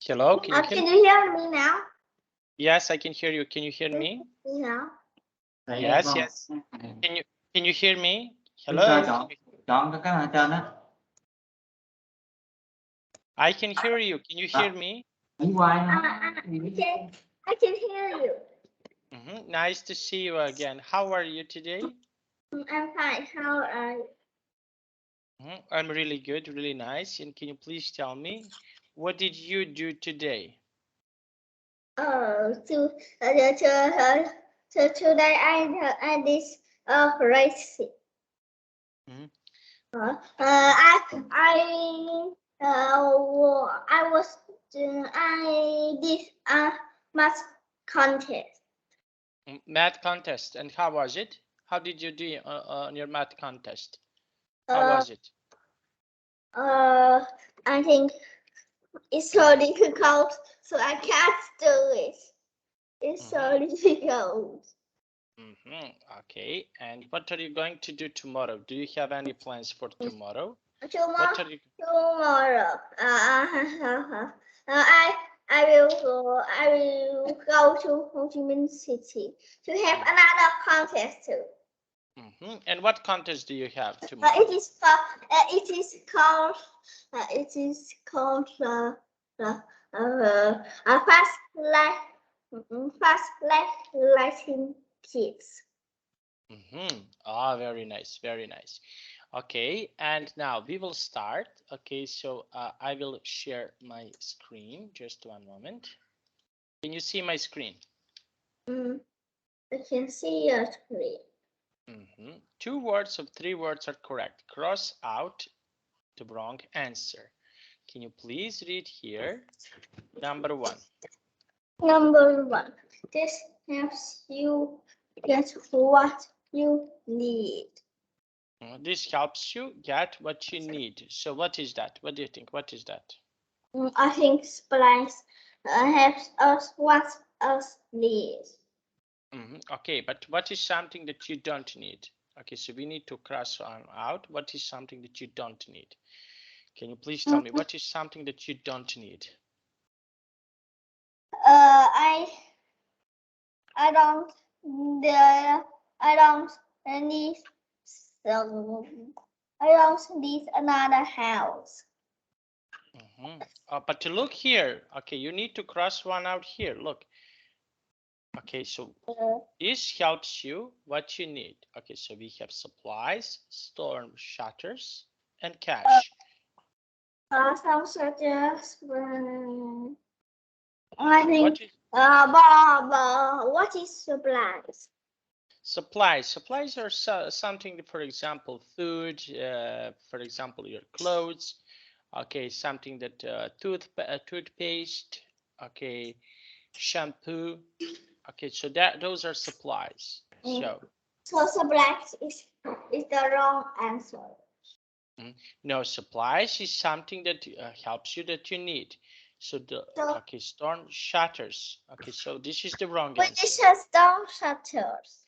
Hello, can you hear Can me? you hear me now? Yes, I can hear you. Can you hear me? Yeah. Yes, yes. Can you hear me? Đứng ra Hello. chọn cái nào trên á. I can hear you. Can you hear me? Đứng quay nó. I can hear you. Nice to see you again. How are you today? I'm fine. How are you? I'm really good, really nice. And can you please tell me, what did you do today? Today I did racing. I did a math contest. Math contest. And how was it? How did you do on your math contest? How was it? I think it's so difficult, so I can't do it. It's so difficult. Okay. And what are you going to do tomorrow? Do you have any plans for tomorrow? Tomorrow, I will go to Ho Chi Minh City to have another contest too. And what contest do you have tomorrow? It is called fast lighting kids. Very nice, very nice. Okay, and now we will start. Okay, so I will share my screen. Just one moment. Can you see my screen? I can see your screen. 2 words of 3 words are correct. Cross out the wrong answer. Can you please read here? Number 1. Number 1. This helps you get what you need. This helps you get what you need. So what is that? What do you think? What is that? I think supplies helps us what us need. Okay, but what is something that you don't need? Okay, so we need to cross out. What is something that you don't need? Can you please tell me what is something that you don't need? I don't need I don't need another house. But to look here, okay, you need to cross one out here. Look. Okay, so this helps you what you need. Okay, so we have supplies, storm shutters, and cash. Some shutters. I think. What is supplies? Supplies are something, for example, food, for example, your clothes. Okay, something that toothpaste. Okay, shampoo. Okay, so those are supplies. So supplies is the wrong answer. No, supplies is something that helps you that you need. So okay, storm shutters. Okay, so this is the wrong answer. Which is storm shutters?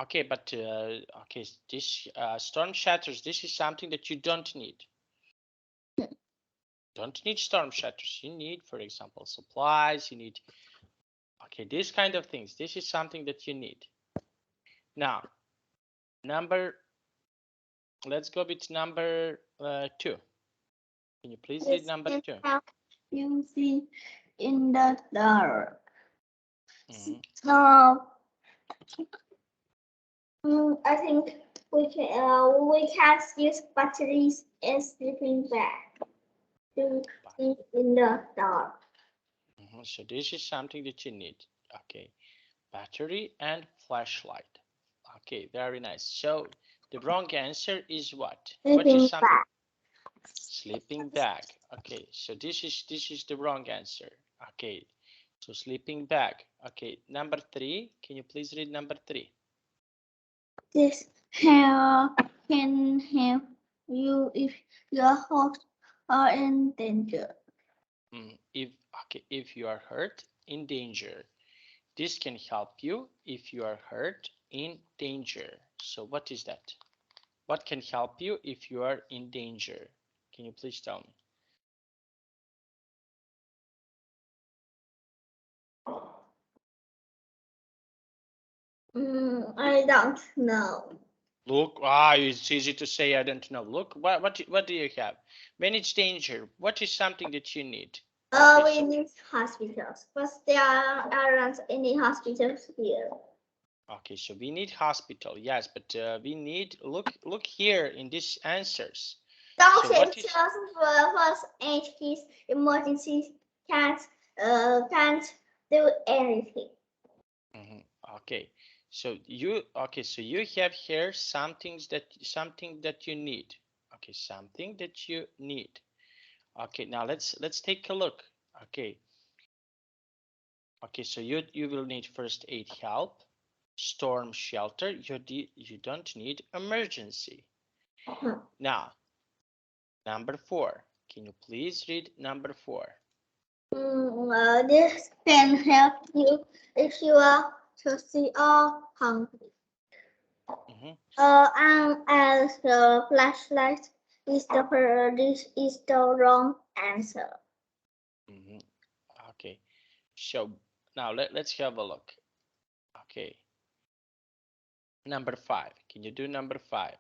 Okay, but okay, this storm shutters. This is something that you don't need. Don't need storm shutters. You need, for example, supplies. You need, okay, these kind of things. This is something that you need. Now, let's go with number 2. Can you please read number 2? You see in the dark. I think we can use batteries and sleeping bag to see in the dark. So this is something that you need. Okay, battery and flashlight. Okay, very nice. So the wrong answer is what? What is something? Sleeping bag. Okay, so this is the wrong answer. Okay, so sleeping bag. Okay, number 3. Can you please read number 3? This can help you if your horse are in danger. If you are hurt, in danger. This can help you if you are hurt, in danger. So what is that? What can help you if you are in danger? Can you please tell me? I don't know. Look, it's easy to say I don't know. Look, what do you have? When it's danger, what is something that you need? We need hospitals, but there aren't any hospitals here. Okay, so we need hospital, yes, but we need look here in these answers. Don't So what is first aid kits, emergencies can't do anything. Okay, so you have here something that you need. Okay, something that you need. Okay, now let's take a look. Okay. Okay, so you will need first aid help, storm shelter. You don't need emergency. Now, number 4. Can you please read number 4? This can help you if you are thirsty or hungry. And as the flashlight this is the wrong answer. Okay, so now let's have a look. Okay, number 5. Can you do number 5?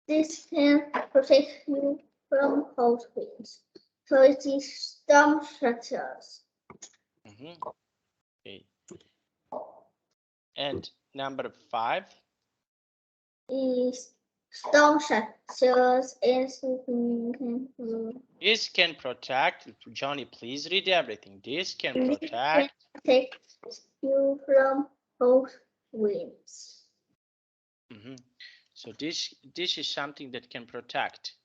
This can protect you from cold winds. So it is storm shelters. Okay. And number 5 is storm shelters This can protect. Johnny, please read everything. This can protect you from cold winds. So this is something that can protect.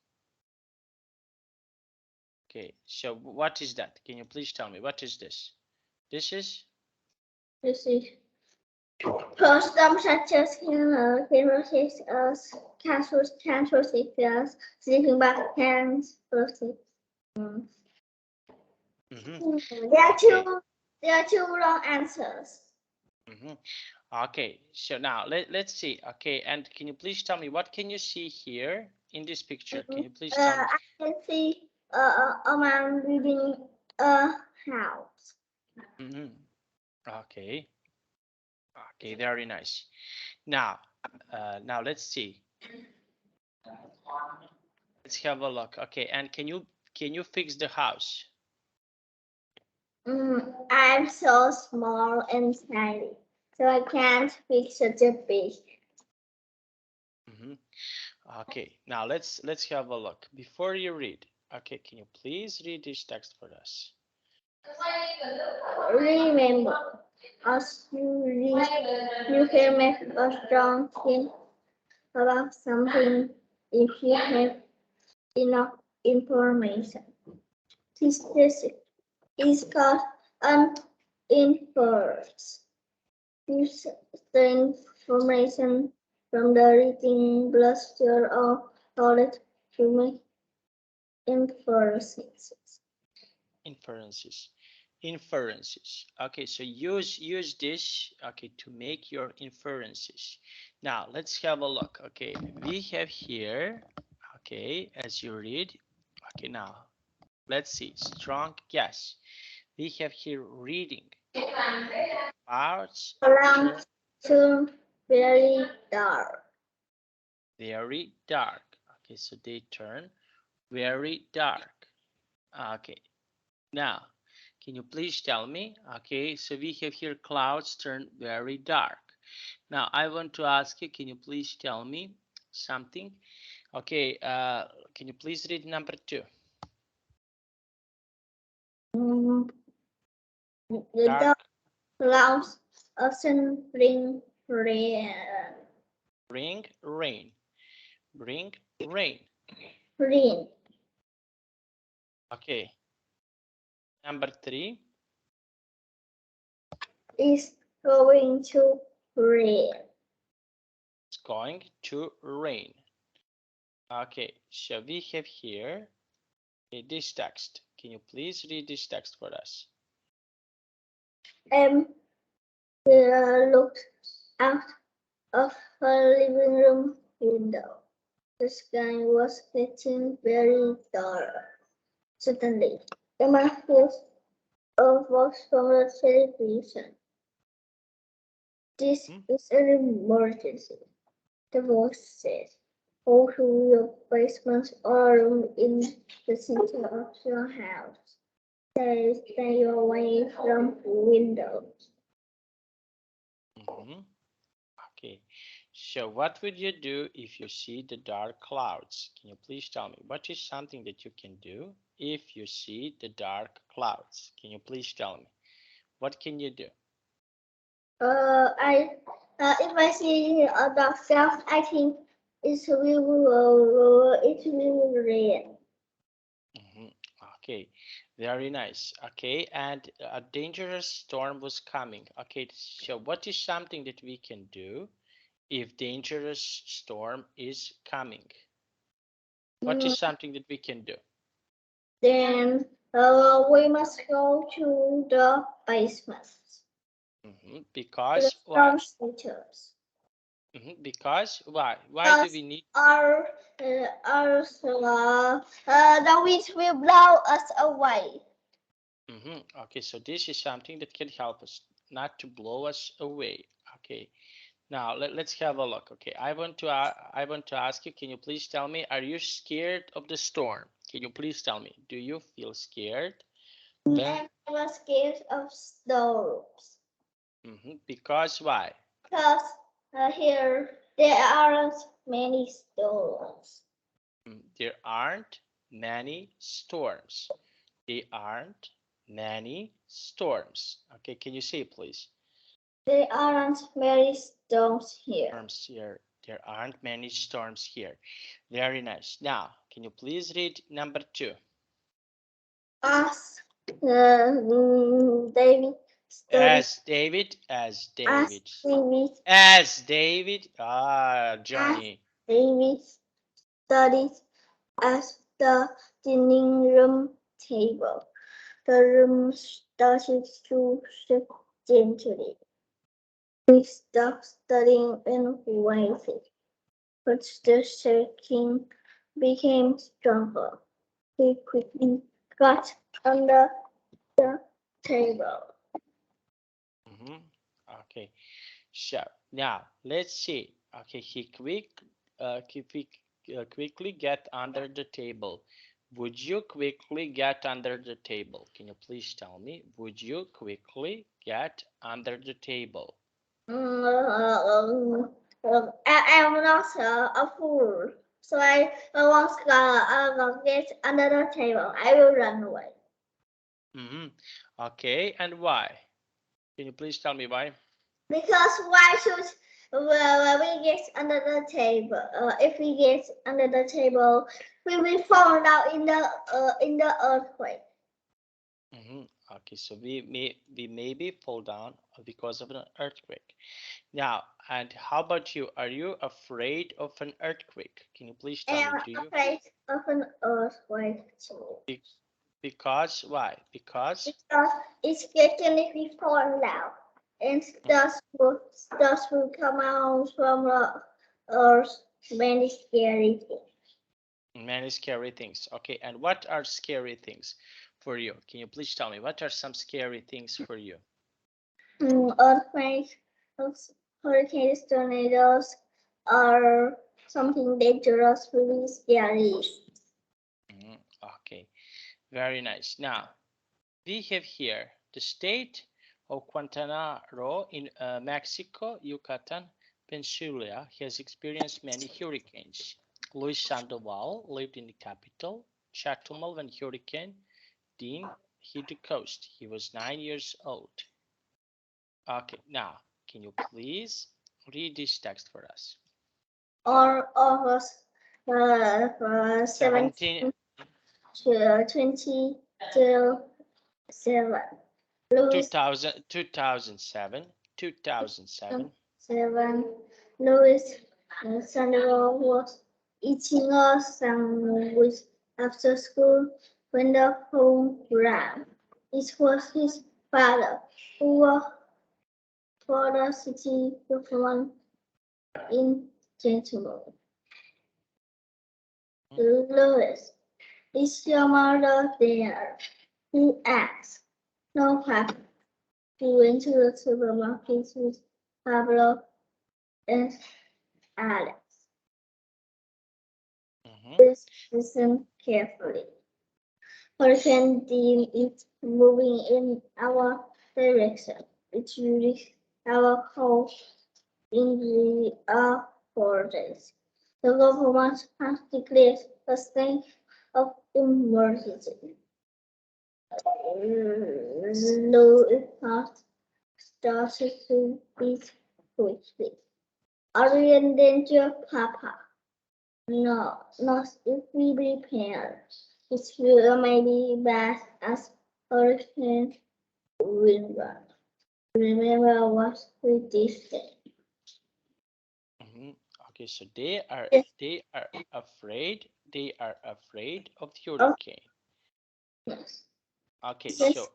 Okay, so what is that? Can you please tell me what is this? This is first storm shelters can protect us. Castles can protect us. Sleeping bag can protect. There are two wrong answers. Okay, so now let's see. Okay, and can you please tell me what can you see here in this picture? Can you please tell me? I can see a man building a house. Okay. Okay, very nice. Now, let's see. Let's have a look. Okay, and can you fix the house? I'm so small and tiny, so I can't fix such a big. Okay, now let's have a look. Before you read, okay, can you please read this text for us? Remember, as you read, you can make a strong think about something if you have enough information. This is called an inference. Use the information from the reading plus your own knowledge to make inferences. Okay, so use this, okay, to make your inferences. Now let's have a look. Okay, we have here, okay, as you read. Okay, now let's see. Strong yes. We have here reading. Clouds turn very dark. Very dark. Okay, so they turn very dark. Okay, now can you please tell me? Okay, so we have here clouds turn very dark. Now I want to ask you, can you please tell me something? Okay, can you please read number 2? The dark clouds often bring rain. Bring rain. Bring rain. Rain. Okay. Number 3 is going to rain. It's going to rain. Okay, so we have here this text. Can you please read this text for us? We looked out of her living room window. The sky was getting very dark. Suddenly, Emma heard a voice from the television. This is an emergency. The voice says, go to your basement or room in the center of your house. Stay away from windows. Okay. So what would you do if you see the dark clouds? Can you please tell me what is something that you can do if you see the dark clouds? Can you please tell me what can you do? If I see a dark cloud, I think it will rain. Okay, very nice. Okay, and a dangerous storm was coming. Okay, so what is something that we can do if dangerous storm is coming? What is something that we can do? Then we must go to the basement. Because why? Because why? Why do we need? The wind will blow us away. Okay, so this is something that can help us not to blow us away. Okay, now let's have a look. Okay, I want to ask you. Can you please tell me? Are you scared of the storm? Can you please tell me? Do you feel scared? I was scared of storms. Because why? Because here there aren't many storms. There aren't many storms. There aren't many storms. Okay, can you say please? There aren't many storms here. There aren't many storms here. Very nice. Now, can you please read number 2? As David. As David. Johnny. David studied at the dining room table. The room started to shake gently. He stopped studying and waited, but the shaking became stronger. He quickly got under the table. Okay, so now let's see. Okay, he quickly get under the table. Would you quickly get under the table? Can you please tell me? Would you quickly get under the table? I'm not a fool, so I won't get under the table. I will run away. Okay, and why? Can you please tell me why? Because why should we get under the table? If we get under the table, we will fall down in the earthquake. Okay, so we maybe fall down because of an earthquake. Now, and how about you? Are you afraid of an earthquake? Can you please tell me? Do you? I'm afraid of an earthquake too. Because why? Because it's getting if we fall down, and dust will come out from the earth. Many scary things. Many scary things. Okay, and what are scary things for you? Can you please tell me what are some scary things for you? Earthquakes, hurricanes, tornadoes are something dangerous, really scary. Okay, very nice. Now, we have here the state of Quintana Roo in Mexico, Yucatan Peninsula has experienced many hurricanes. Luis Sandoval lived in the capital, Chetumal, when Hurricane Dean hit the coast. He was 9 years old. Okay, now, can you please read this text for us? Or August 17 to 20 to 7. 2007. Louis Sandoval was eating a sandwich after school when the phone rang. It was his father, who worked for the city government in Baltimore. Louis, is your mother there? He asked. No, Papa. He went to the supermarket with Pablo, and Alex. Listen carefully. Hurricane Dean is moving in our direction. It will our coast in the 4 days. The government has declared a state of emergency. Low impact started to beat quickly. Are we in danger, Papa? No, not if we prepare. It will maybe bad as Hurricane Wilma. Remember what we did then. Okay, so they are afraid. They are afraid of hurricane. Yes. Okay, so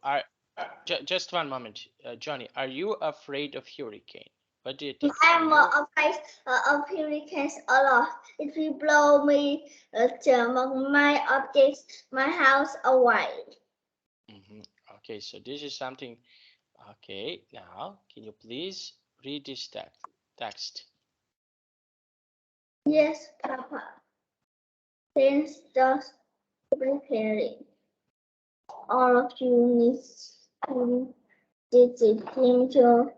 just one moment, Johnny. Are you afraid of hurricane? What do you think? I'm afraid of hurricanes a lot. It will blow me, my objects, my house away. Okay, so this is something. Okay, now can you please read this text? Yes, Papa. Thanks, just preparing. All of you need to digital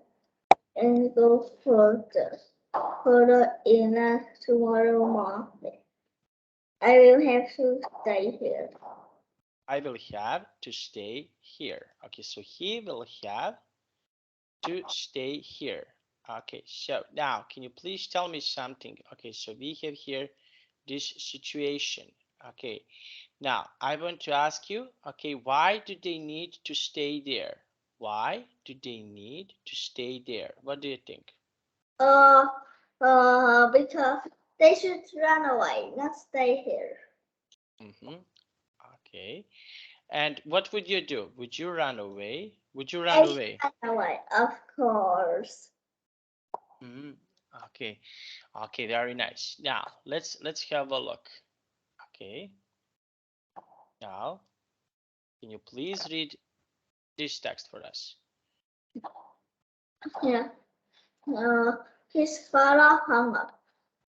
and go further in tomorrow morning. I will have to stay here. I will have to stay here. Okay, so he will have to stay here. Okay, so now can you please tell me something? Okay, so we have here this situation. Okay, now I want to ask you, okay, why do they need to stay there? Why do they need to stay there? What do you think? Because they should run away, not stay here. Okay. And what would you do? Would you run away? Would you run away? Run away, of course. Okay. Okay, very nice. Now let's have a look. Okay. Now, can you please read this text for us? Yeah. His father hung up.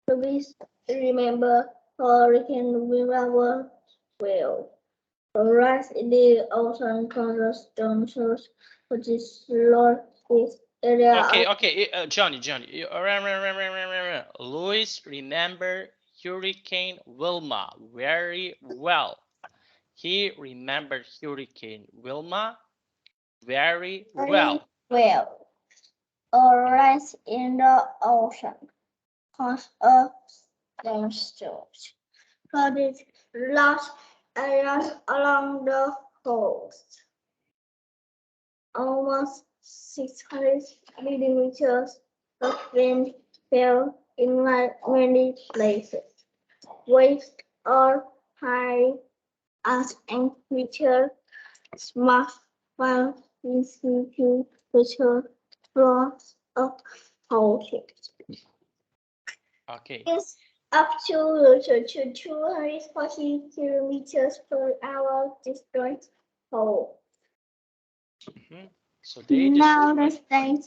Please remember Hurricane Wilma well. Rise in the ocean cornerstone shows for this Lord this area. Okay, Johnny. Louis, remember Hurricane Wilma very well. He remembered Hurricane Wilma very well. Rise in the ocean cause a storm. Flooded large areas along the coast. Almost 600 millimeters of rain fell in many places. Waves are high as temperature smashed while into the floors of houses. Okay. It's up to 240 kilometers per hour destroyed whole. So they now the state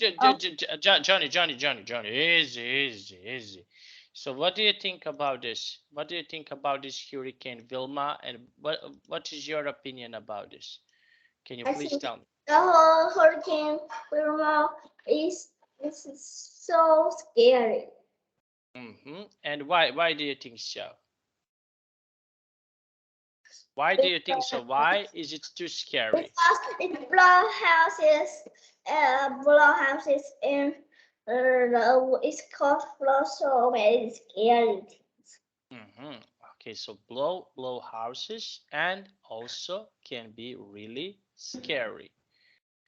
Johnny, easy. So what do you think about this? What do you think about this Hurricane Wilma, and what is your opinion about this? Can you please tell me? The whole Hurricane Wilma is so scary. And why do you think so? Why do you think so? Why is it too scary? Because it blow houses and it's called flood, so very scary. Okay, so blow houses and also can be really scary.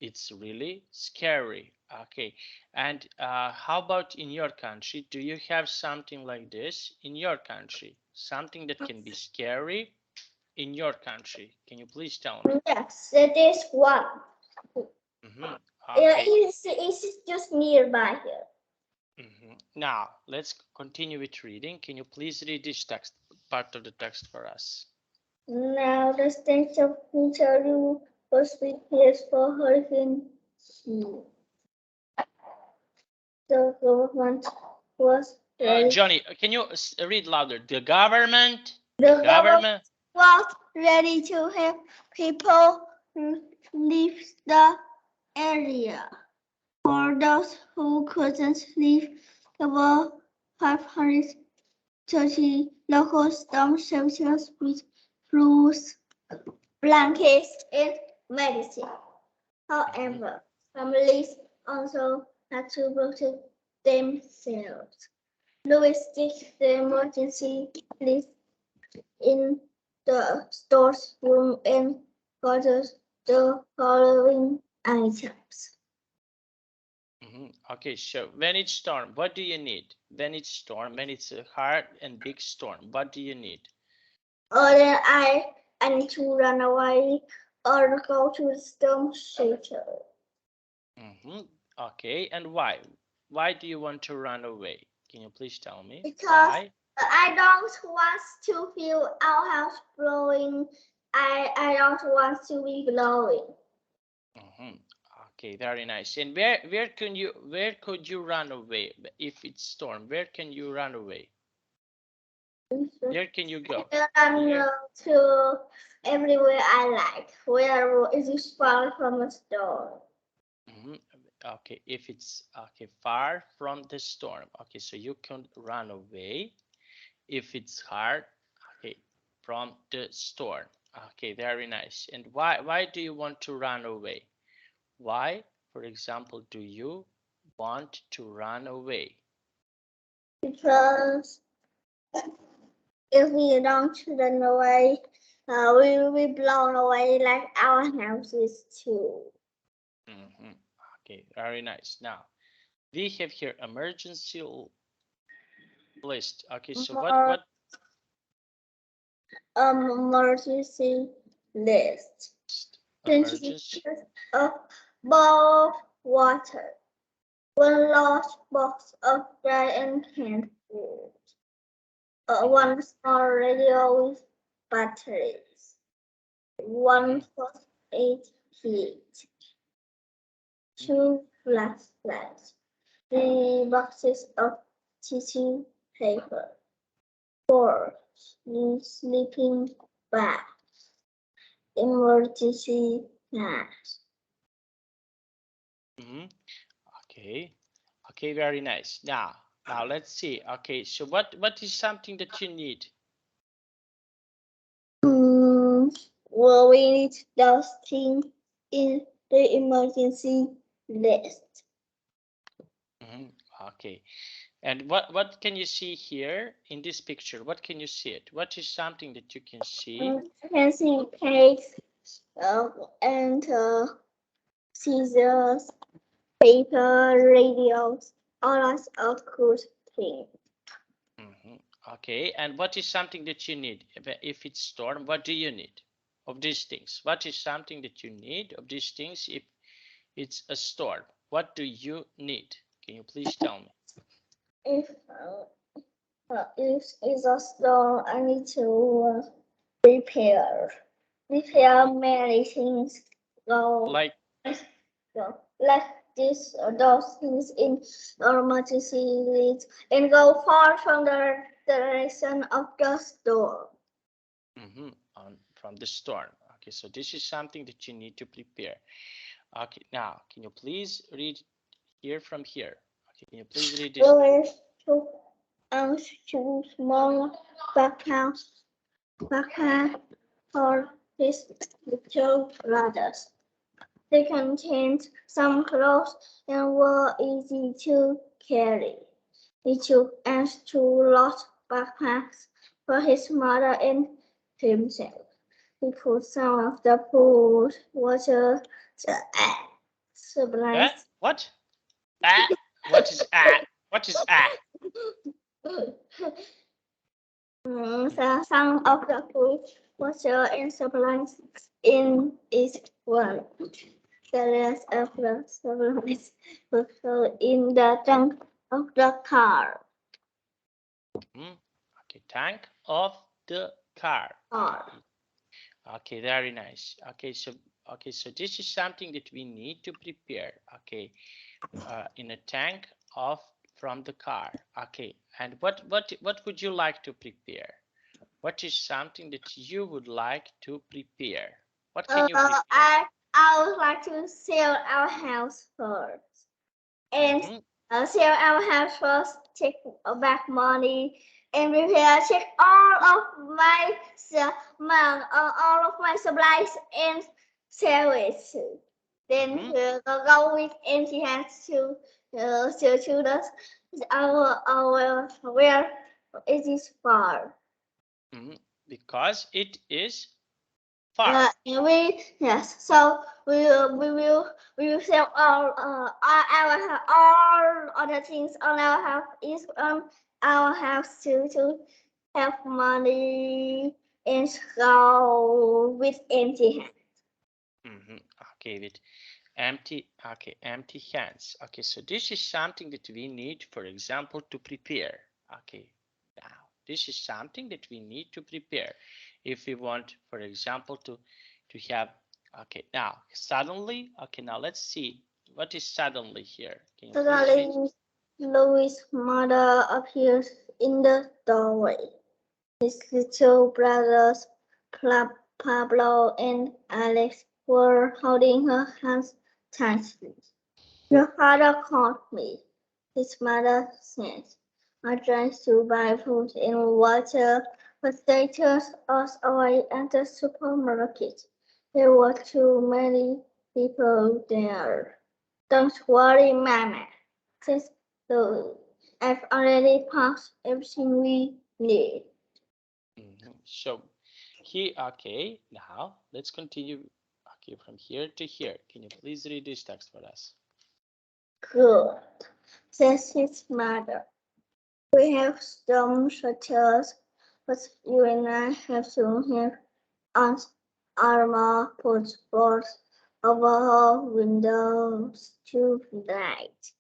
It's really scary. Okay, and how about in your country? Do you have something like this in your country? Something that can be scary in your country? Can you please tell me? Yes, it is one. Okay. It's just nearby here. Now let's continue with reading. Can you please read this text, part of the text for us? Now the state of Ontario was prepared for Hurricane Hugh. the government was ready. Johnny, can you read louder? The government. The government was ready to help people leave the area. For those who couldn't leave, there were 530 local storm shelters with roofs, blankets, and medicine. However, families also had to protect themselves. Louis stick the emergency list in the store's room and gathered the following items. Okay, so when it's storm, what do you need? When it's storm, when it's a hard and big storm, what do you need? Then I need to run away or go to the storm shelter. Okay, and why? Why do you want to run away? Can you please tell me? Because why? I don't want to feel our house blowing. I don't want to be blowing. Okay, very nice. And where could you run away if it's storm? Where can you run away? Where can you go? To everywhere I like, where it is far from a storm. Okay, if it's far from the storm, okay, so you can run away if it's hard, okay, from the storm. Okay, very nice. And why do you want to run away? Why, for example, do you want to run away? Because if we don't run away, we will be blown away like our houses too. Okay, very nice. Now, we have here emergency list. Okay, so what? Emergency list. Emergency of boiled water. One large box of dry and canned food. One small radio with batteries. One first aid kit. 2 flashlights. 3 boxes of tissue paper. 4 sleeping bags. Emergency mask. Okay, very nice. Now let's see. Okay, so what is something that you need? Well, we need those things in the emergency list. Okay, and what can you see here in this picture? What can you see it? What is something that you can see? I can see cakes and scissors, paper, radios, all sorts of cool things. Okay, and what is something that you need? If it's storm, what do you need of these things? What is something that you need of these things if it's a storm? What do you need? Can you please tell me? If it's a storm, I need to repair many things. Like this, those things in emergency list and go far from the direction of the storm. From the storm. Okay, so this is something that you need to prepare. Okay, now can you please read here from here? Okay, can you please read this? Two small backpacks for his little brothers. They contained some clothes and were easy to carry. He took and 2 large backpacks for his mother and himself. He put some of the pool water supplies. What? What is What is Some of the food water and supplies in each one. The rest of the supplies were in the trunk of the car. Okay, tank of the car. Okay, very nice. Okay, so this is something that we need to prepare. Okay, in a tank off from the car. Okay, and what would you like to prepare? What is something that you would like to prepare? What can you prepare? I would like to sell our house first. And sell our house first, take back money, and prepare, check all of my all of my supplies and sell it. Then go with empty hands to the our where it is far. Because it is far. Yes. So we will sell all other things on our house is on our house to have money and go with empty hands. Okay, with empty hands. Okay, so this is something that we need, for example, to prepare. Okay, now this is something that we need to prepare if we want, for example, to have. Okay, now suddenly. Okay, now let's see what is suddenly here. Can you suddenly Louis' mother appears in the doorway. His little brothers Pablo and Alex were holding her hands tightly. Your father called me, his mother said. I tried to buy food and water, but they turned us away at the supermarket. There were too many people there. Don't worry, Mama, said Louis. I've already packed everything we need. So here, okay, now let's continue. Okay, from here to here. Can you please read this text for us? Good, says his mother. We have storm shelters, but you and I have to have armor put boards over our windows tonight.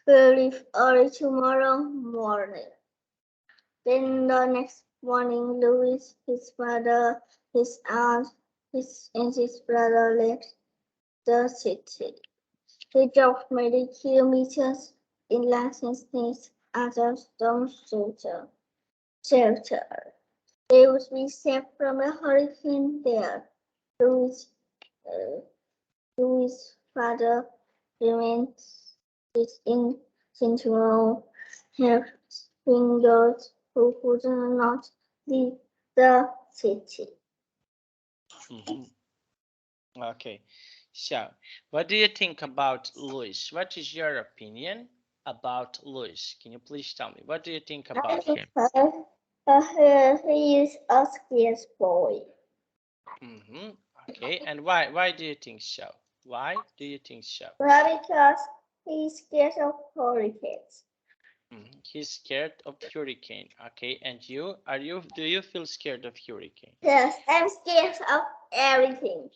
We'll leave early tomorrow morning. Then the next morning, Louis, his mother, his aunt, and his brother left the city. They drove many kilometers in licenses at a storm shelter. They would be safe from a hurricane there. Louis' father remained in Sentinel, helping those who could not leave the city. Okay, so what do you think about Louis? What is your opinion about Louis? Can you please tell me? What do you think about him? He is a scared boy. Okay, and why do you think so? Why do you think so? Well, because he's scared of hurricanes. He's scared of hurricane. Okay, and you? Do you feel scared of hurricane? Yes, I'm scared of everything.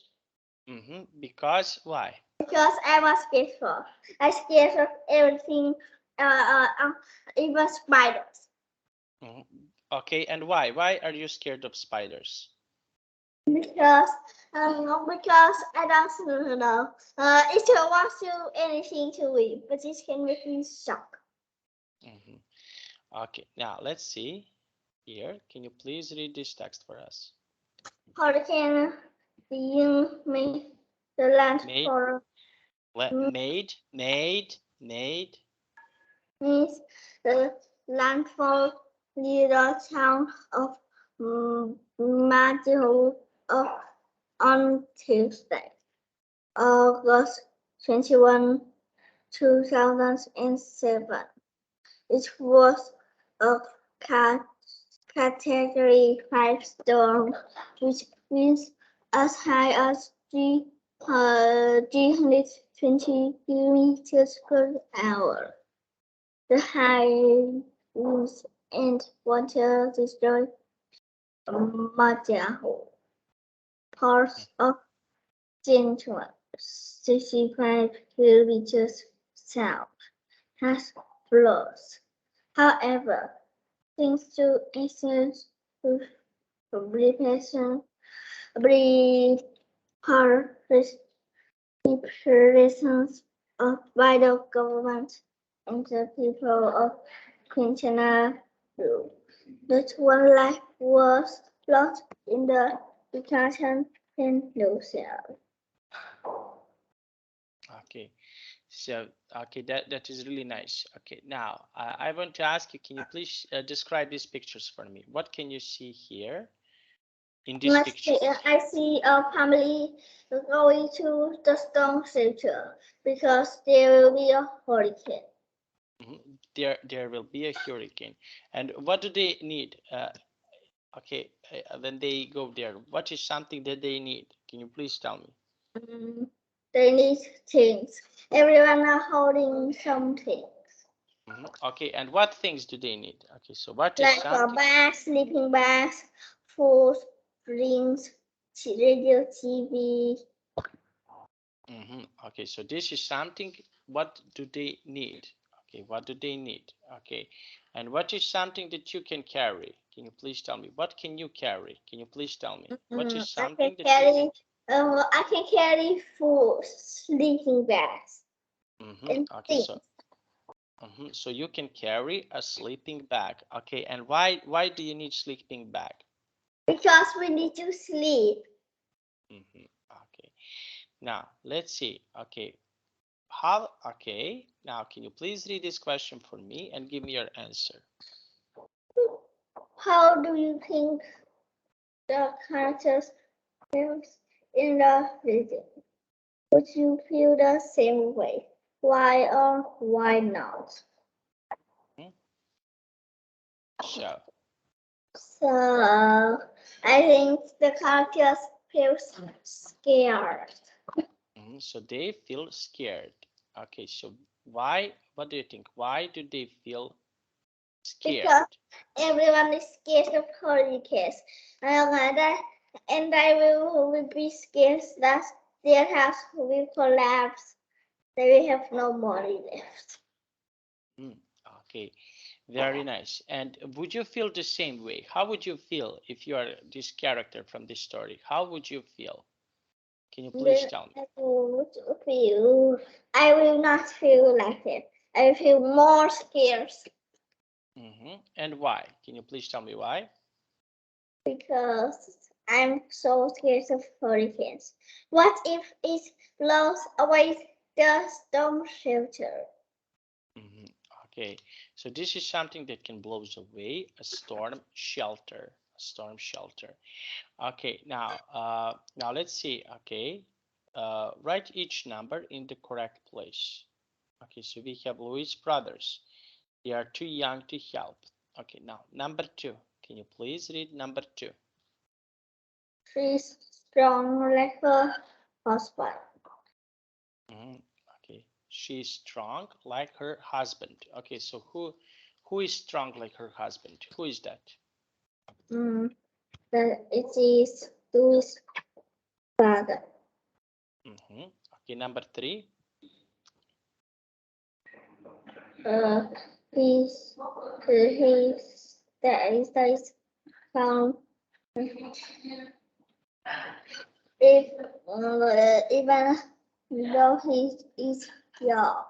Because why? Because I was scared of. I'm scared of everything, even spiders. Okay, and why? Why are you scared of spiders? Because I don't know. It wants to anything to eat, but it can make me shock. Okay, now let's see here. Can you please read this text for us? Hurricane being made the land for made means the landfall near the town of Madhu on Tuesday, August 21, 2007. It was a Category 5 storm, which means as high as 320 kilometers per hour. The high winds and water destroyed Madhu, parts of Central, 65 kilometers south, has floods. However, thanks to excellent preparations by the government and the people of Quintana Roo. Not one life was lost in the Yucatan Peninsula. Okay. So, okay, that is really nice. Okay, now I want to ask you, can you please describe these pictures for me? What can you see here in this picture? I see a family going to the storm shelter because there will be a hurricane. There will be a hurricane. And what do they need? Okay, when they go there, what is something that they need? Can you please tell me? They need things. Everyone are holding some things. Okay, and what things do they need? Okay, so what is like something? Bags, sleeping bags, food, drinks, radio, TV. Okay, so this is something. What do they need? Okay, what do they need? Okay, and what is something that you can carry? Can you please tell me? What can you carry? Can you please tell me? What is something that you can? I can carry food, sleeping bags. Okay, so you can carry a sleeping bag. Okay, and why do you need sleeping bag? Because we need to sleep. Okay, now let's see. Okay, okay, now can you please read this question for me and give me your answer? How do you think the characters feel in the video? Would you feel the same way? Why or why not? So I think the characters feel scared. So they feel scared. Okay, so why? What do you think? Why do they feel scared? Because everyone is scared of hurricanes, and I will be scared that their house will collapse. They will have no money left. Okay, very nice. And would you feel the same way? How would you feel if you are this character from this story? How would you feel? Can you please tell me? I will not feel like it. I will feel more scared. And why? Can you please tell me why? Because I'm so scared of hurricanes. What if it blows away the storm shelter? Okay, so this is something that can blow away a storm shelter. A storm shelter. Okay, now let's see. Okay, write each number in the correct place. Okay, so we have Louis brothers. They are too young to help. Okay, now number 2. Can you please read number 2? She's strong like her husband. Okay, she's strong like her husband. Okay, so who is strong like her husband? Who is that? It is Louis' brother. Okay, number 3. That is found. If even though he is young,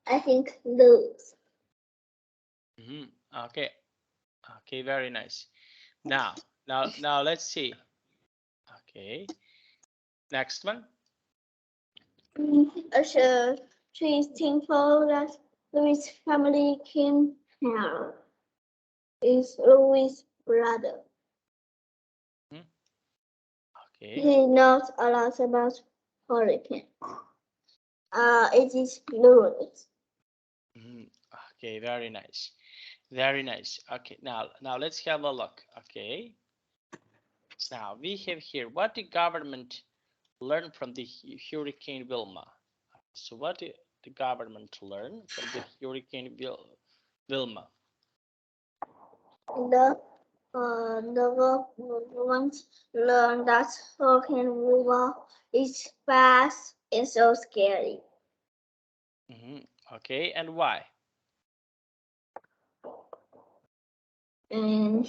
I think lose. Okay, okay, very nice. Now let's see. Okay, next one. So she is thankful that Louis' family came here. Is Louis' brother. Okay. He knows a lot about hurricane. It is Louis. Okay, very nice. Very nice. Okay, now let's have a look. Okay. Now we have here what the government learned from the Hurricane Wilma. So what did the government learn from the Hurricane Wilma? The government learned that Hurricane Wilma is fast and so scary. Okay, and why? And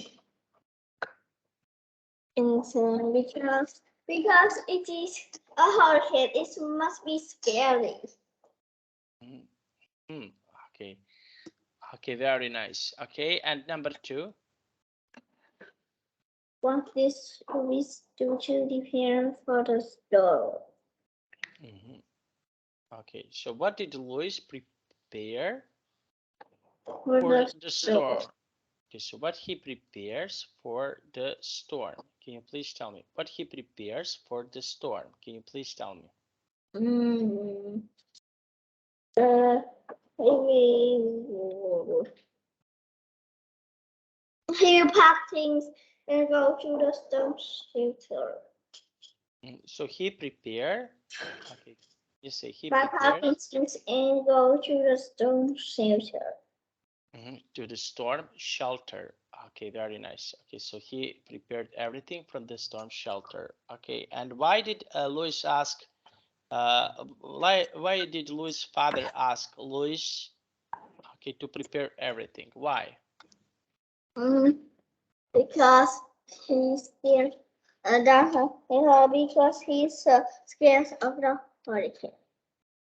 because it is a hurricane, it must be scary. Okay, Okay, very nice. Okay, and number 2. What this Louis do to prepare for the store? Okay, so what did Louis prepare For for the the storm? Okay, so what he prepares for the storm? Can you please tell me what he prepares for the storm? Can you please tell me? He pack things and go to the storm shelter. So he prepare. Okay, you say he Pack prepares things and go to the storm shelter. To the storm shelter. Okay, very nice. Okay, so he prepared everything from the storm shelter. Okay, and why did Louis ask? Why did Louis' father ask Louis? Okay, to prepare everything. Why? Because he's scared. Because he's scared of the hurricane.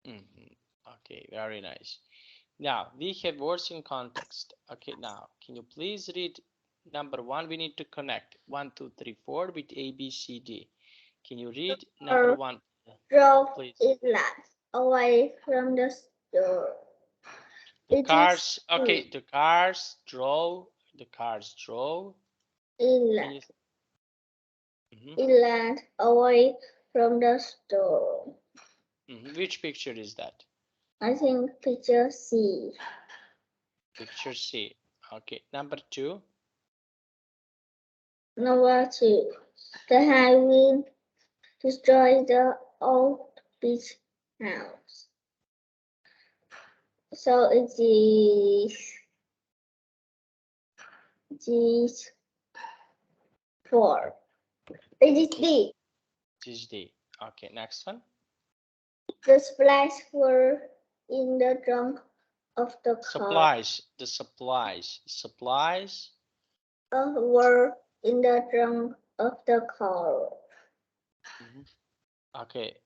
Okay, very nice. Now we have words in context. Okay, now can you please read number 1? We need to connect 1, 2, 3, 4 with A, B, C, D. Can you read number 1? Drove Please. inland away from the store. The cars. Okay, the cars drove. The cars drove inland. Inland away from the store. Which picture is that? I think picture C. Picture C. Okay, number 2. Number 2. The high wind destroyed the old beach house. So it is 4. It is D. It is D. Okay, next one. The supplies were in the trunk of the car. Supplies. The supplies. Supplies Were in the trunk of the car. Okay.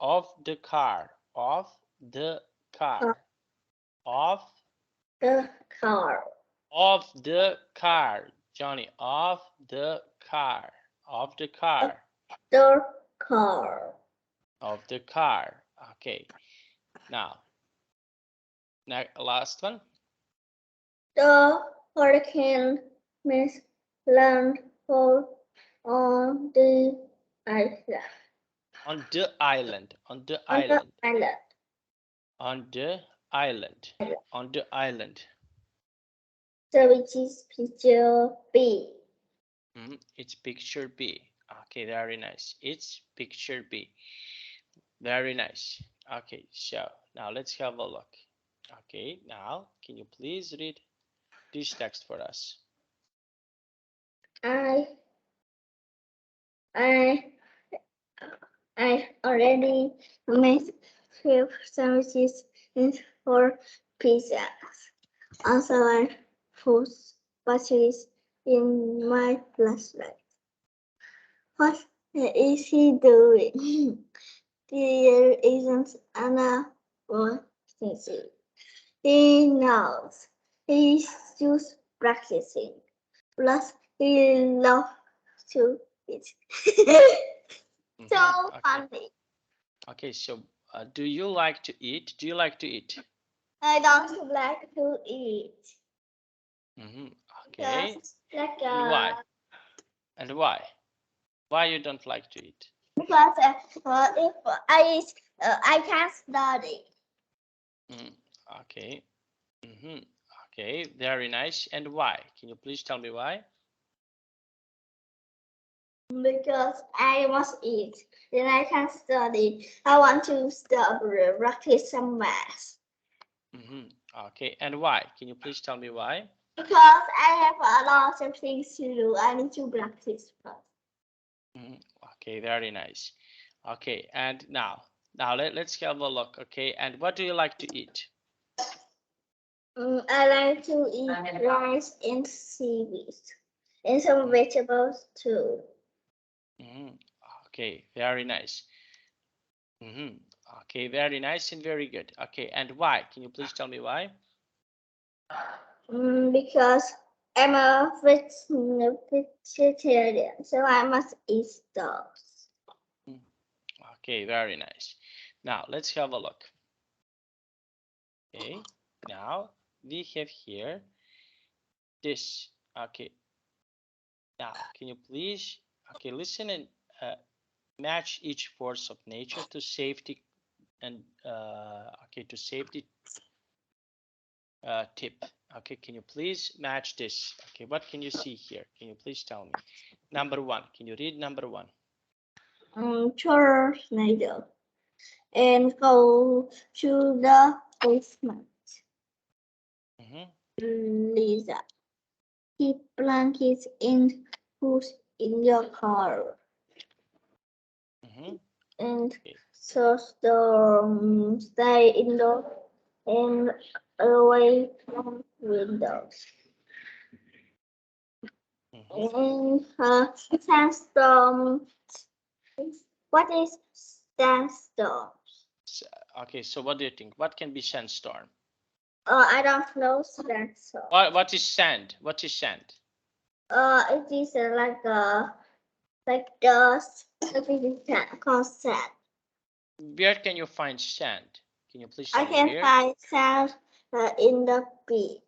Of the car. Of the car. Of the car. Of the car. Johnny. Of the car. Of the car. The car. Of the car. Okay. Now, last one. The hurricane made landfall on the island. On the island. On the On island. the island. On the island. On the island. So which is picture B. It's picture B. Okay, very nice. It's picture B. Very nice. Okay, so now let's have a look. Okay, now can you please read this text for us? I already made 12 sandwiches for pizzas. Also, I put batteries in my flashlight. What is he doing? There isn't Anna or Sissy. He knows. He's just practicing. Plus, he loves to eat. So funny. Okay, so do you like to eat? Do you like to eat? I don't like to eat. Okay. Like, and why? And why? Why you don't like to eat? Because if I eat, I can't study. Okay. Okay, very nice. And why? Can you please tell me why? Because I must eat, then I can study. I want to practice some math. Okay, and why? Can you please tell me why? Because I have a lot of things to do. I need to practice first. Okay, very nice. Okay, and now let's have a look. Okay, and what do you like to eat? I like to eat rice and seaweed and some vegetables too. Okay, very nice. Okay, very nice and very good. Okay, and why? Can you please tell me why? Because I'm a vegetarian, so I must eat dogs. Okay, very nice. Now let's have a look. Okay, now we have here this. Okay, now can you please listen and match each force of nature to safety and to safety tip. Okay, can you please match this? Okay, what can you see here? Can you please tell me? Number one, can you read number one? Tornado and go to the basement. Lisa, keep blankets in put in your car. And so stay indoors and away from windows. And sandstorm. What is sandstorm? Okay, so what do you think? What can be sandstorm? I don't know sandstorm. What is sand? What is sand? It is like dust. Called sand. Where can you find sand? Can you please tell me I where? can find sand in the beach.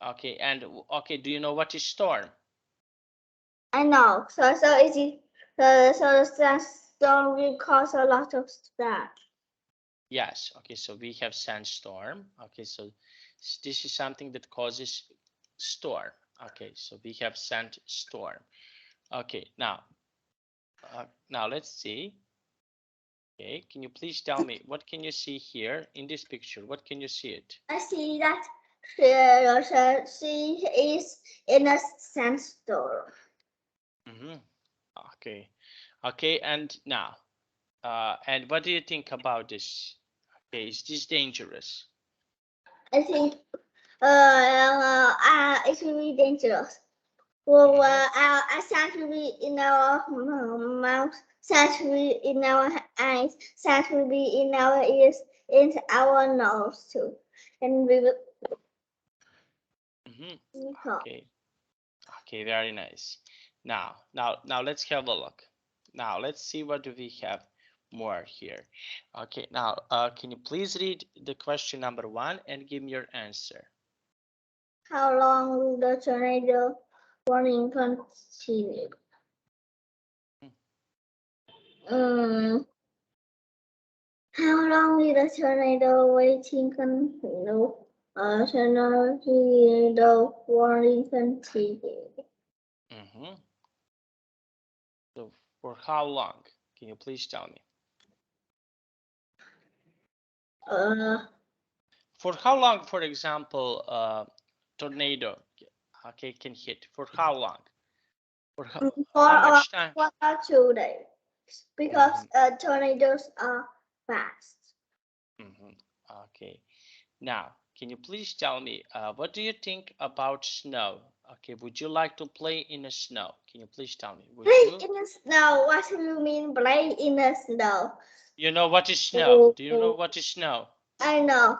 Okay, and okay, do you know what is storm? I know. So it is so the sandstorm will cause a lot of sand. Yes. Okay, so we have sandstorm. Okay, so this is something that causes storm. Okay, so we have sandstorm. Okay, now let's see. Okay, can you please tell me what can you see here in this picture? What can you see it? I see that she is in a sandstorm. Okay, okay, and now, and what do you think about this? Okay, is this dangerous? I think it will be dangerous. Well, sand will be in our mouth, sand will be in our eyes, sand will be in our ears, in our nose too, and we will. Okay. Okay, very nice. Now let's have a look. Now let's see what do we have more here. Okay, now can you please read the question number one and give me your answer? How long will the tornado warning continue? How long will the tornado waiting continue? Tornado warning continue. So for how long? Can you please tell me? For how long, for example, tornado can hit? For how long? For how much time? 1 or 2 days, because tornadoes are fast. Okay. Now, can you please tell me what do you think about snow? Okay, would you like to play in the snow? Can you please tell me? Would Play you? in the snow. What do you mean play in the snow? You know what is snow? Do you know what is snow? I know.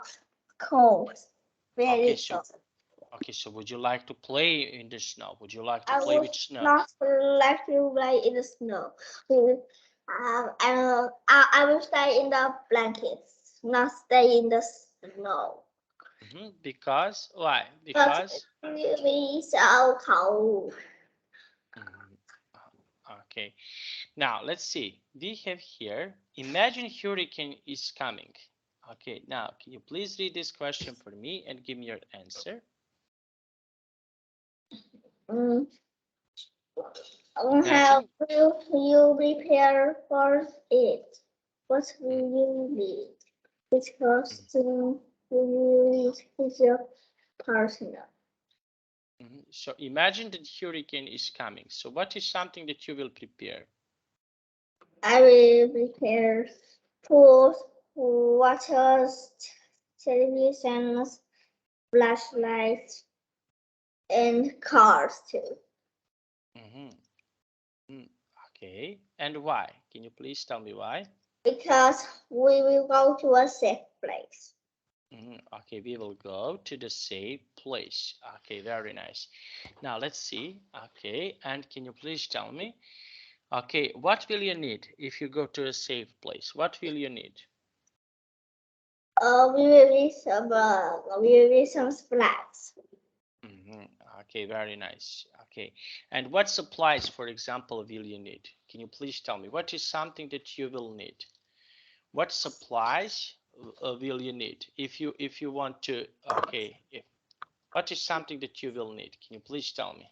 Cold. Very cold. Okay, so would you like to play in the snow? Would you like to I play would with snow? not like to play in the snow. I will stay in the blankets, not stay in the snow. Because why? Because it will be so cold. Okay. Now let's see. We have here. Imagine hurricane is coming. Okay. Now, can you please read this question for me and give me your answer? How will you prepare for it? What will you need? Which costume will you use with your partner? So imagine that hurricane is coming. So what is something that you will prepare? I will prepare food, water, televisions, flashlights, and cars too. Okay. And why? Can you please tell me why? Because we will go to a safe place. Okay, we will go to the safe place. Okay, very nice. Now let's see. Okay, and can you please tell me? Okay, what will you need if you go to a safe place? What will you need? We will need some supplies. Okay, very nice. Okay, and what supplies, for example, will you need? Can you please tell me what is something that you will need? What supplies will you need if you want to? Okay, what is something that you will need? Can you please tell me?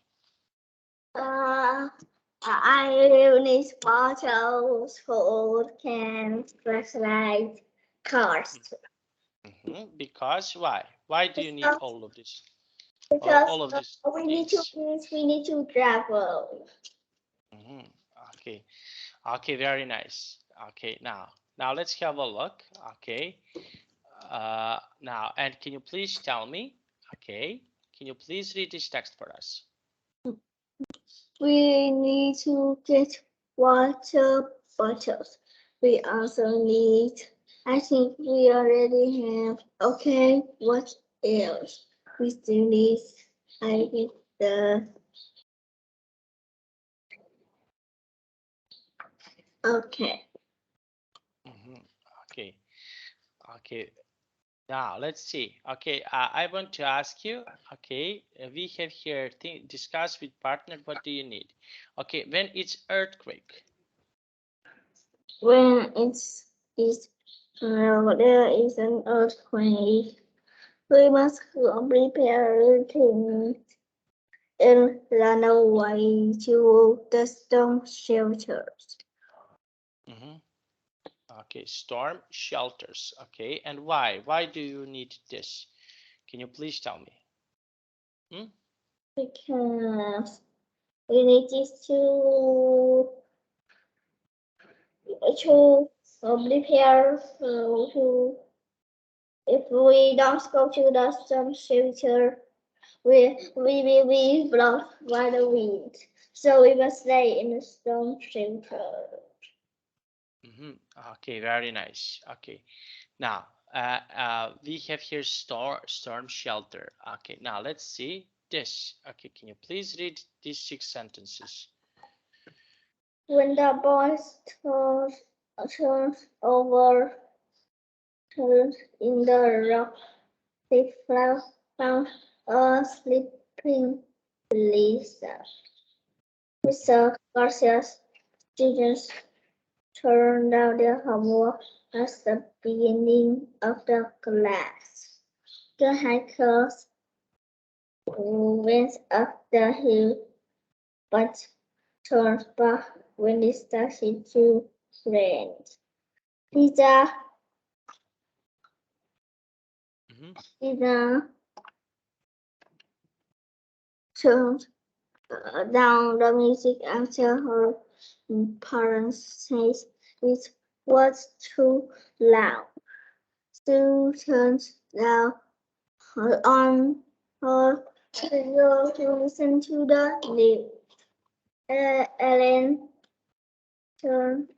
I will need bottles, food, cans, flashlights, cars. Because why? Why do you need all of this? Because All of these we things. need to travel. Okay. Okay, very nice. Okay, now let's have a look. Okay. Now, and can you please tell me? Okay. Can you please read this text for us? We need to get water bottles. We also need, I think we already have, okay, what else? We still need, I think okay. Okay. Okay. Now, let's see. Okay, I want to ask you, okay, we have here, discuss with partner, what do you need? Okay, when it's earthquake. When there is an earthquake, we must prepare things and run away to the storm shelters. Okay, storm shelters. Okay, and why? Why do you need this? Can you please tell me? Because we need to prepare to if we don't go to the storm shelter, we will be blocked by the wind. So we must stay in the storm shelter. Okay, very nice. Okay, now we have here storm shelter. Okay, now let's see this. Okay, can you please read these 6 sentences? When the boys turns over in the rock, they found a sleeping Lisa. Mr. Garcia's students turned down their homework at the beginning of the class. The hikers went up the hill, but turned back when it started to rain. Lisa turned down the music after her parents said it was too loud. Sue turned down on her radio to listen to the news. Ellen turned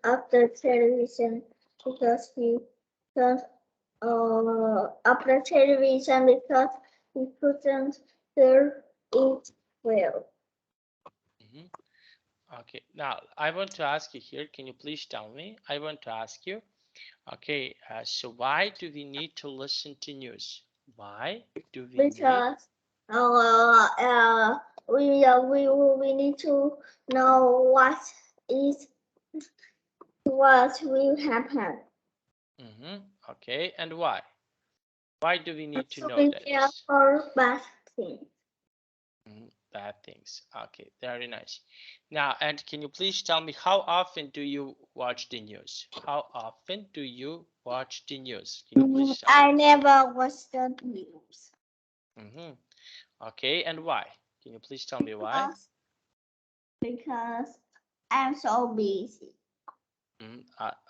up the television because he turned up the television because he couldn't hear it well. Okay, now I want to ask you here, can you please tell me? I want to ask you, okay, so why do we need to listen to news? Why do we because we need to know what will happen. Okay, and why? Why do we need to know that? For bad things. Bad things. Okay, very nice. Now, and can you please tell me how often do you watch the news? How often do you watch the news? Can you please tell me? I never watch the news. Okay, and why? Can you please tell me why? Because I'm so busy.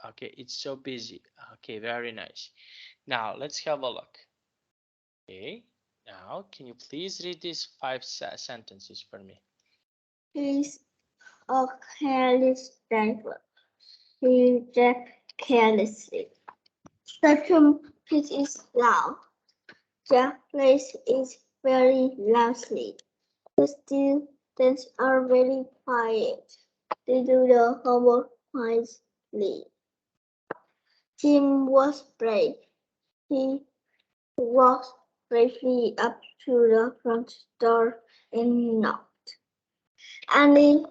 Okay, it's so busy. Okay, very nice. Now, let's have a look. Okay, now, can you please read these 5 sentences for me? He's a careless driver. He drives carelessly. The trumpet is loud. The place is very loudly. The students are very quiet. They do the homework quietly. Jim was brave. He walked bravely up to the front door and knocked. Annie's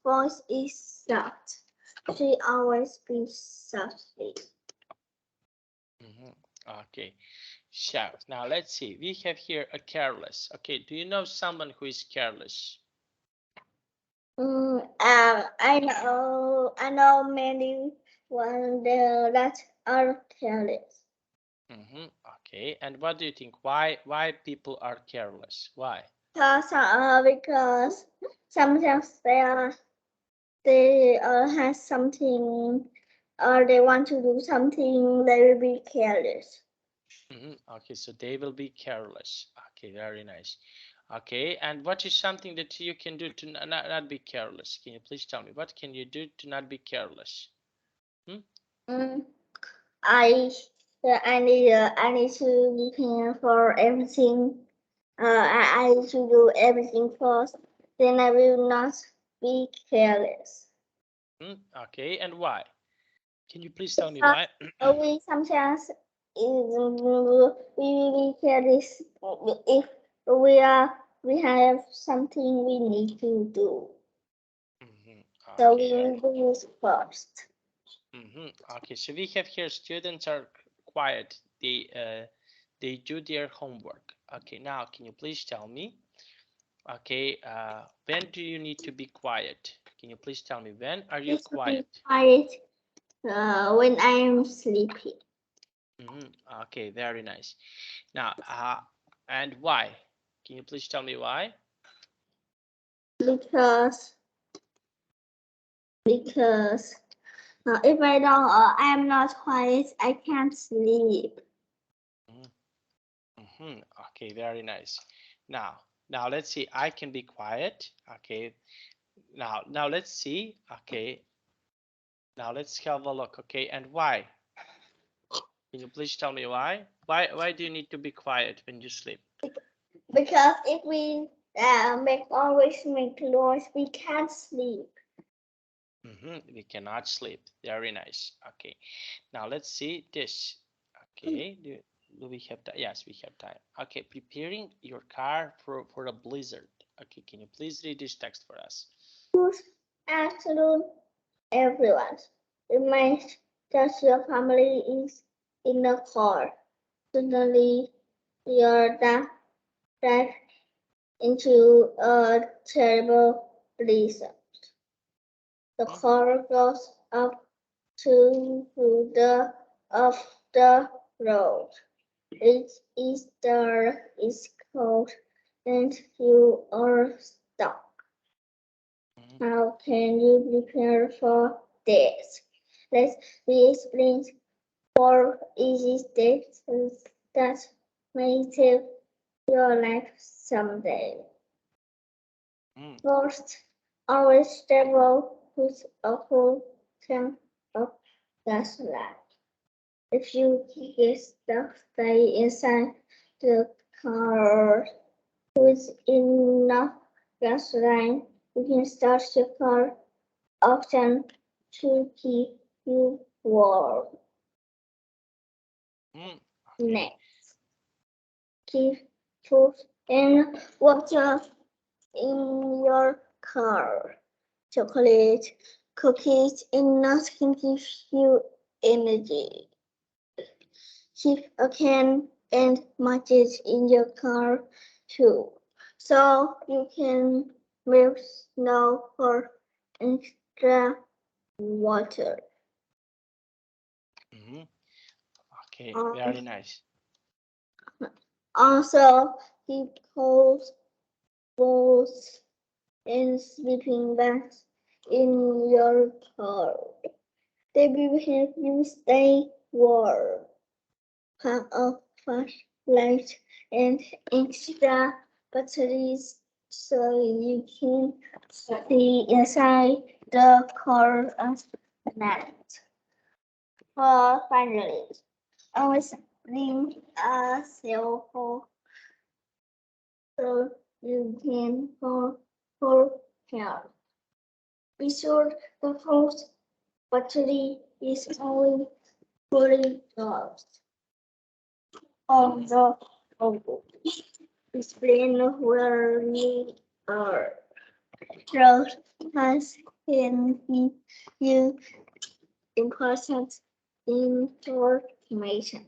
voice is soft. She always speaks softly. Okay, shout. Now let's see. We have here a careless. Okay, do you know someone who is careless? I know many ones that are careless. Okay, and what do you think? Why people are careless? Why? Because sometimes they have something or they want to do something, they will be careless. Okay, so they will be careless. Okay, very nice. Okay, and what is something that you can do to not be careless? Can you please tell me what can you do to not be careless? I need to prepare for everything. I need to do everything first. Then I will not be careless. Okay, and why? Can you please tell me why? We sometimes we will be careless if we have something we need to do. Okay. So we will do it first. Okay, so we have here students are quiet. They do their homework. Okay, now can you please tell me? Okay, when do you need to be quiet? Can you please tell me when are you quiet? Quiet when I'm sleepy. Okay, very nice. Now, and why? Can you please tell me why? Because if I don't, I'm not quiet, I can't sleep. Okay, very nice. Now let's see. I can be quiet. Okay. Now let's see. Okay. Now let's have a look. Okay, and why? Can you please tell me why? Why do you need to be quiet when you sleep? Because if we always make noise, we can't sleep. We cannot sleep. Very nice. Okay. Now let's see this. Okay. Do we have time? Yes, we have time. Okay. Preparing your car for a blizzard. Okay. Can you please read this text for us? Good afternoon, everyone. Remind that your family is in the car. Suddenly, you're that into a terrible blizzard. The car goes up to the of the road. It is dark, it's cold, and you are stuck. How can you prepare for this? Let's explain 4 easy steps that may save your life someday. First, always travel with a full tank of gasoline. If you get stuck, stay inside the car with enough gasoline. You can start your car often to keep you warm. Next, keep food and water in your car. Chocolate, cookies, and nuts can give you energy. Keep a can and matches in your car too, so you can melt snow for extra water. Okay, very nice. Also, keep clothes, bowls, and sleeping bags in your car. They will help you stay warm. Have a flashlight and extra batteries so you can see inside the car at night. Finally, always bring a cell phone so you can for help. Be sure the phone's battery is only 40 hours. On the explain where we are. Road has can give you important information.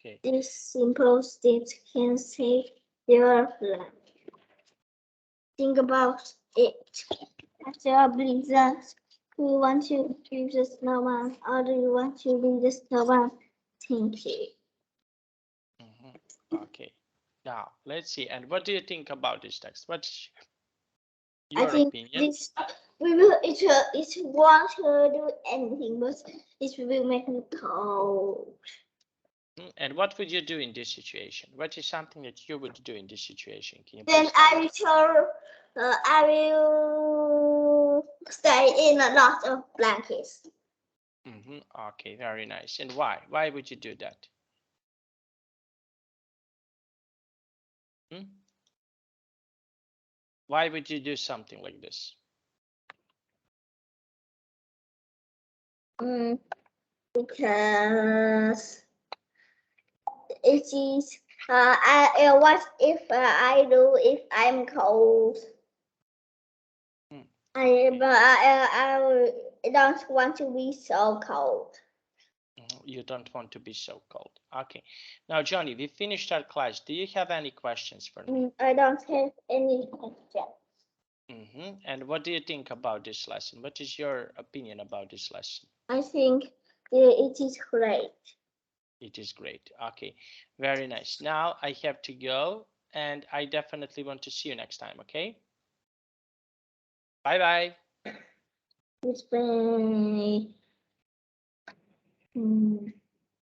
Okay. These simple steps can save your life. Think about it. After a blizzard, do you want to be the snowman or do you want to be the snowman? Thank you. Okay. Now let's see. And what do you think about this text? What's I your think opinion? this we will it won't do anything, but it will make me cold. And what would you do in this situation? What is something that you would do in this situation? Can you Then I will stay in a lot of blankets. Okay, very nice. And why? Why would you do that? Why would you do something like this? Because it is. What if I do if I'm cold? I don't want to be so cold. You don't want to be so cold. Okay. Now, Johnny, we finished our class. Do you have any questions for me? I don't have any questions. And what do you think about this lesson? What is your opinion about this lesson? I think it is great. It is great. Okay, very nice. Now I have to go and I definitely want to see you next time, okay? Bye-bye. Goodbye.